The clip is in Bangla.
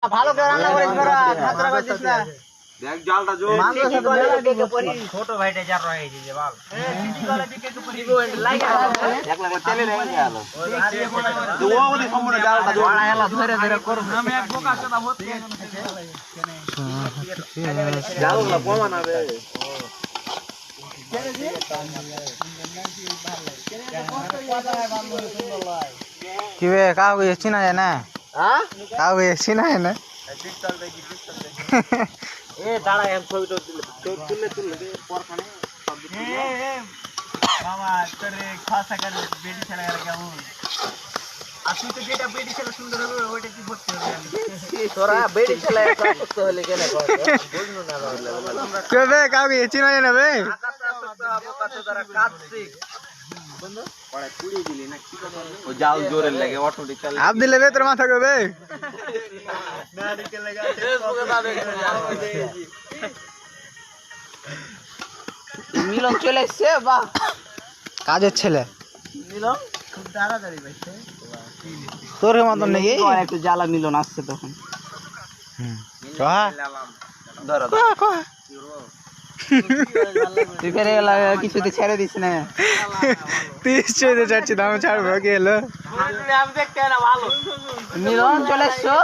ভালো করে রান্না করিস বড়া খাতরা করছিস না দেখ জালটা জো মাংস সাথে বেলা দিকে পরি ছোট ভাইটা যার রয়ে গেছে বল সিটি কলা দিকে একটু পরি লাগা একলা করে তেলে রে গেল ও ওদি সম্পূর্ণ জালটা জো বড়া হেলা ধরে ধরে করব আমি এক বোকা চোদা হতে জালগুলো কমান হবে কি বে কাউ চিনা যায় না হ্যাঁ কাউ চিনা যায় না এ দাঁড়া এম ছবিটা তুললে পরখানে সব মামা তোরে খাসা করে বেডি ছেলে গেল কেমন আর তুই তো যেটা বেডি ছেলে সুন্দর হবে ওইটা কি করতে হবে তোরা বেড়ি ছেলে করতে হলে কেন কর বুঝনো না বাবা কে বে কাউ চিনা যায় না বে ও জাল জোরে লাগে অটোমেটিক চালে আপ দিলে বে তোর মাথা বে মিলন চলে এসছে বাহ কাজের ছেলে মিলন খুব তাড়াতাড়ি ভাইছে তোর মতন নাকি একটু জ্বালা মিলন আসছে তখন কহা ধরো কহা তুই ফেরে কিছুতে ছেড়ে দিস না তুই চলে যাচ্ছি দাম ছাড়বো কি হলো মিলন চলে এসছো